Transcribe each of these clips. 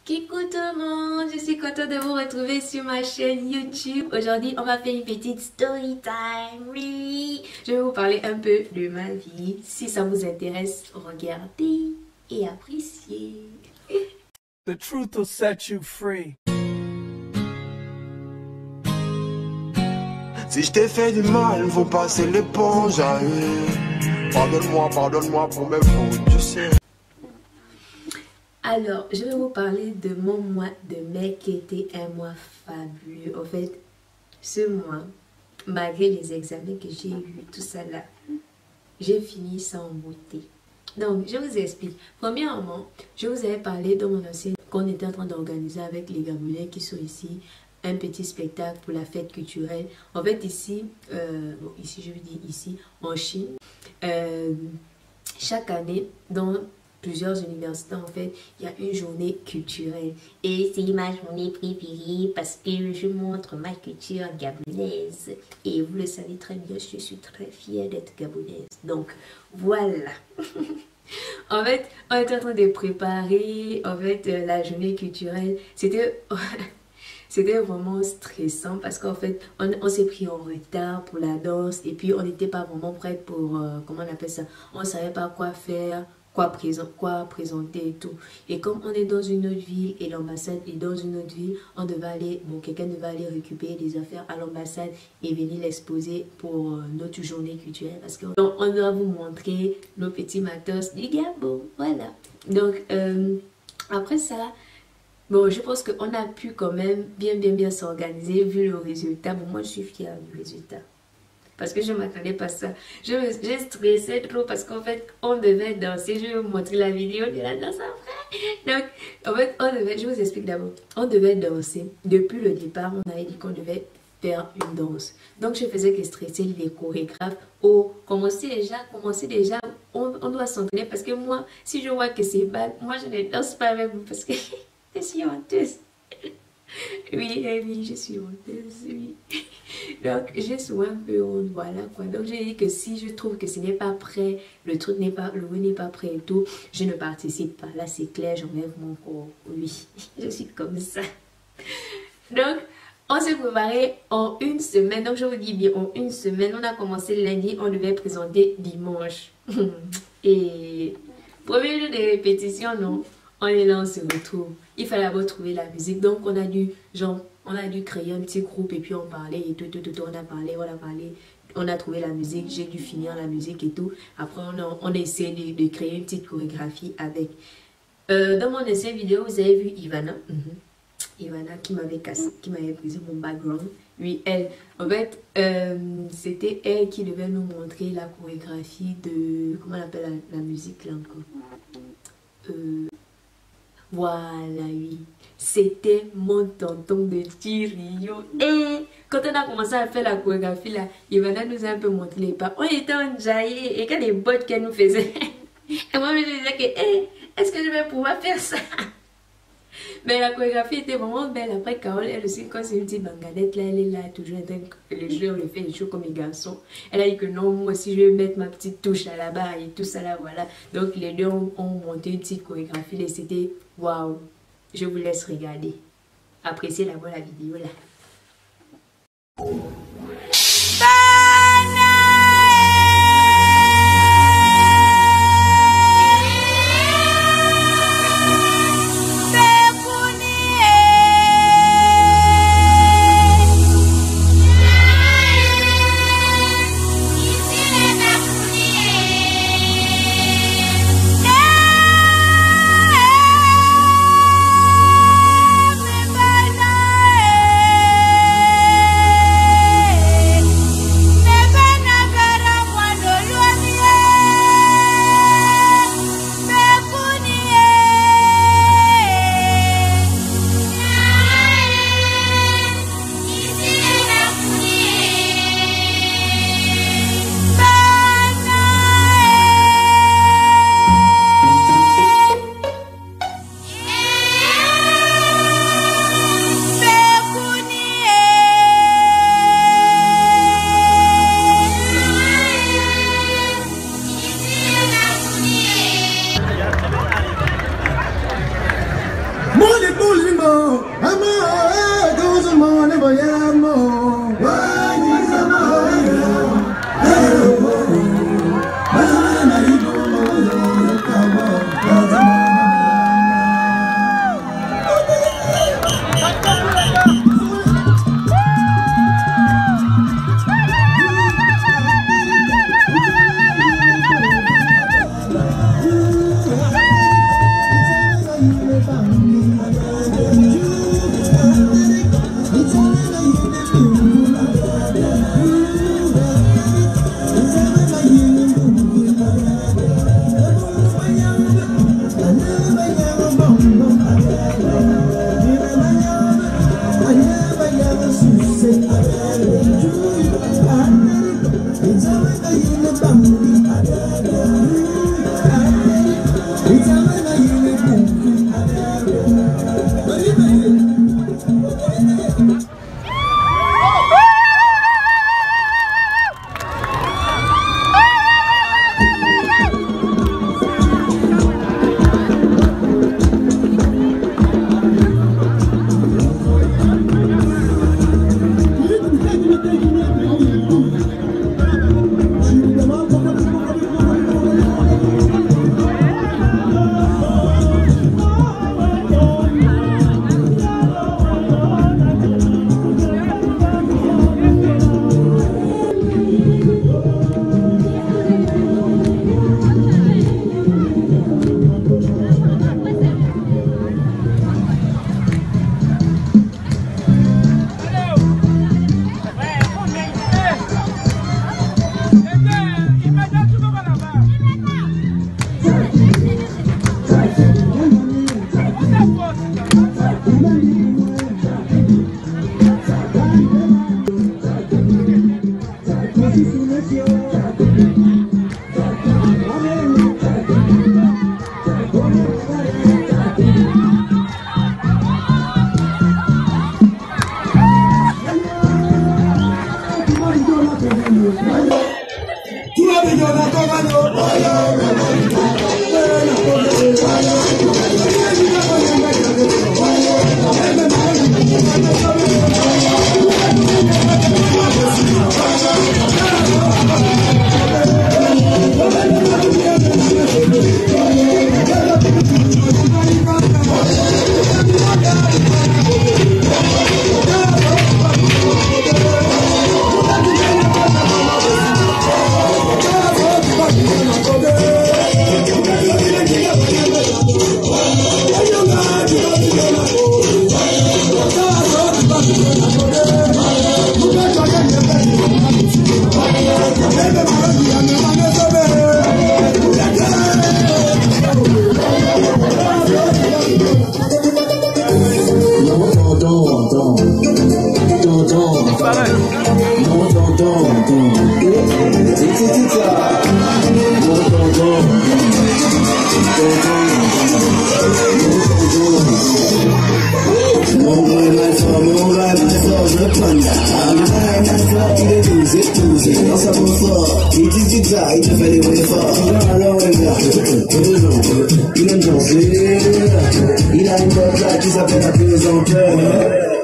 Coucou tout le monde, je suis contente de vous retrouver sur ma chaîne YouTube. Aujourd'hui, on va faire une petite story time. Oui, je vais vous parler un peu de ma vie. Si ça vous intéresse, regardez et appréciez. The truth will set you free. Si je t'ai fait du mal, faut passer l'éponge. Pardonne-moi pour mes fautes, je sais. Alors, je vais vous parler de mon mois de mai qui était un mois fabuleux. En fait, ce mois, malgré les examens que j'ai eus, tout ça là, j'ai fini sans beauté. Donc, je vous explique. Premièrement, je vous avais parlé dans mon ancien qu'on était en train d'organiser avec les Gabonais qui sont ici un petit spectacle pour la fête culturelle. En fait, ici, ici je veux dire ici, en Chine, chaque année, dans plusieurs universités, en fait, il y a une journée culturelle. Et c'est ma journée préférée parce que je montre ma culture gabonaise. Et vous le savez très bien, je suis très fière d'être gabonaise. Donc, voilà. En fait, on est en train de préparer, en fait, la journée culturelle. C'était... C'était vraiment stressant parce qu'en fait, on s'est pris en retard pour la danse et puis on n'était pas vraiment prêt pour, comment on appelle ça, on ne savait pas quoi faire, quoi présenter et tout. Et comme on est dans une autre ville et l'ambassade est dans une autre ville, on devait aller, bon, quelqu'un devait aller récupérer des affaires à l'ambassade et venir l'exposer pour notre journée culturelle parce qu'on doit vous montrer nos petits matos du Gabon, voilà. Donc, après ça, bon, je pense qu'on a pu quand même bien s'organiser vu le résultat. Bon, moi, je suis fière du résultat. Parce que je ne m'attendais pas à ça. J'ai stressé trop parce qu'en fait, on devait danser. Je vais vous montrer la vidéo de la danse après. Donc, en fait, je vous explique d'abord. On devait danser. Depuis le départ, on avait dit qu'on devait faire une danse. Donc, je faisais que stresser les chorégraphes. Oh, commencez déjà. On doit s'entraîner parce que moi, si je vois que c'est mal, moi, je ne danse pas avec vous parce que... Je suis honteuse. Oui, je suis honteuse, oui. Donc, je suis un peu honte, voilà quoi. Donc, j'ai dit que si je trouve que ce n'est pas prêt, le bruit n'est pas prêt et tout, je ne participe pas. Là, c'est clair, j'enlève mon corps. Oui, je suis comme ça. Donc, on s'est préparé en une semaine. Donc, je vous dis bien, en une semaine, on a commencé lundi, on devait présenter dimanche. Et premier jour de répétition, non. On est là, on se retrouve. Il fallait avoir trouvé la musique. Donc, on a dû créer un petit groupe et puis on parlait et tout. On a parlé. On a trouvé la musique. J'ai dû finir la musique et tout. Après, on a essayé de créer une petite chorégraphie avec. Dans mon ancienne vidéo, vous avez vu Ivana. Ivana qui m'avait brisé mon background. Oui, elle. En fait, c'était elle qui devait nous montrer la chorégraphie de... Comment on appelle la musique là encore Voilà, oui. C'était mon tonton de Chirio. Et quand on a commencé à faire la chorégraphie, là, Ivana nous a un peu montré les pas. On était en jaillet et quand les bottes qu'elle nous faisait. Et moi, je me disais que, est-ce que je vais pouvoir faire ça? Mais la chorégraphie était vraiment belle. Après, Carole, elle aussi, quand c'est une petite bangalette, là, elle est là, toujours en train de jouer, on le fait des choses comme les garçons. Elle a dit que non, moi aussi, je vais mettre ma petite touche là-bas et tout ça là, voilà. Donc, les deux ont monté une petite chorégraphie et c'était waouh. Je vous laisse regarder. Appréciez d'abord la vidéo là.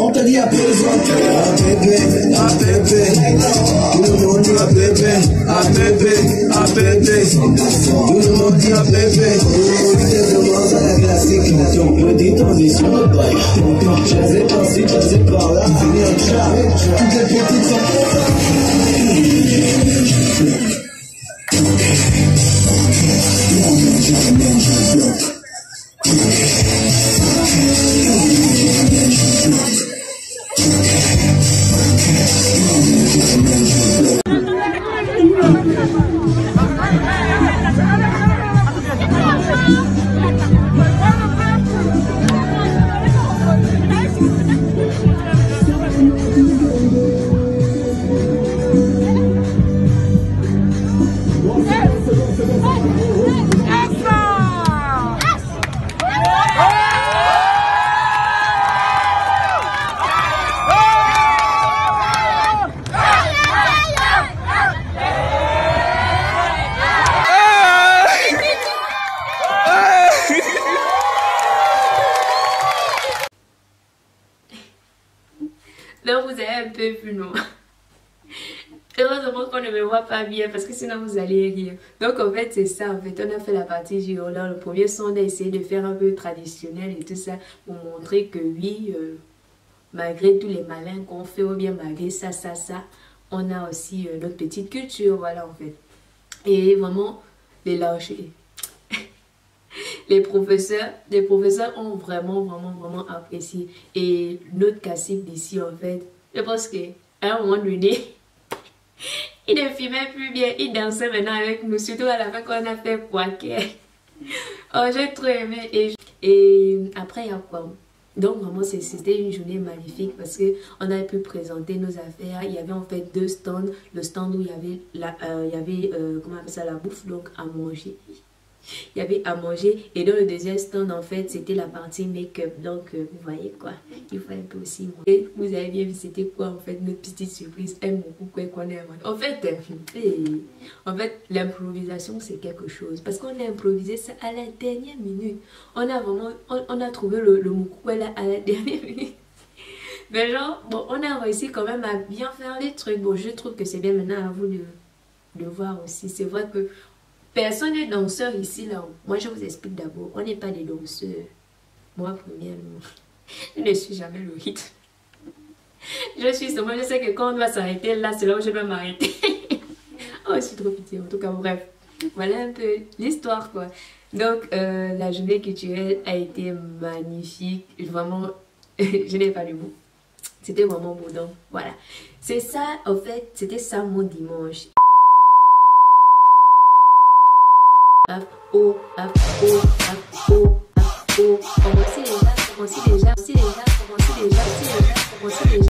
On te dit à présenter, à bébé, à bébé. Tout le monde dit à bébé, à bébé, à bébé. Tout le monde dit à bébé. Je commence à la classique. Me dit transition de bail. Je sais pas si je sais par là. Fini un chat. Toutes les petites sont pour ça. Donc vous avez un peu vu, non? Heureusement qu'on ne me voit pas bien parce que sinon vous allez rire. Donc en fait c'est ça, en fait on a fait la partie Girola. Le premier son on a essayé de faire un peu traditionnel et tout ça pour montrer que oui, malgré tous les malins qu'on fait ou bien malgré ça, on a aussi notre petite culture, voilà en fait. Et vraiment les lâcher. Les professeurs ont vraiment apprécié. Et notre cacique d'ici, en fait, je pense qu'à un moment donné, il ne filmait plus bien, il dansait maintenant avec nous, surtout à la fin qu'on a fait Poiquet. Oh, j'ai trop aimé. Et Et après, il y a quoi? Donc vraiment c'était une journée magnifique parce que on avait pu présenter nos affaires. Il y avait en fait 2 stands, le stand où il y avait comment on appelle ça, la bouffe, donc à manger. Il y avait à manger et dans le deuxième stand en fait c'était la partie make-up, donc vous voyez quoi, il faut un peu aussi manger. Et vous avez bien vu c'était quoi en fait notre petite surprise, aime beaucoup quoi qu'on ait en fait l'improvisation c'est quelque chose parce qu'on a improvisé ça à la dernière minute. On a vraiment on a trouvé le moukoué là à la dernière minute. Mais genre bon, on a réussi quand même à bien faire les trucs. Bon, je trouve que c'est bien, maintenant à vous de voir aussi. C'est vrai que personne n'est danseur ici, là. Moi, je vous explique d'abord. On n'est pas des danseurs. Moi, premièrement, je ne suis jamais le rythme. Je suis seulement, je sais que quand on doit s'arrêter, là, c'est là où je dois m'arrêter. Oh, je suis trop pitié. En tout cas, bref. Voilà un peu l'histoire, quoi. Donc, la journée culturelle a été magnifique. Vraiment, je n'ai pas le mot. C'était vraiment beau. Donc, voilà. C'est ça, en fait, c'était ça mon dimanche. Commencez déjà.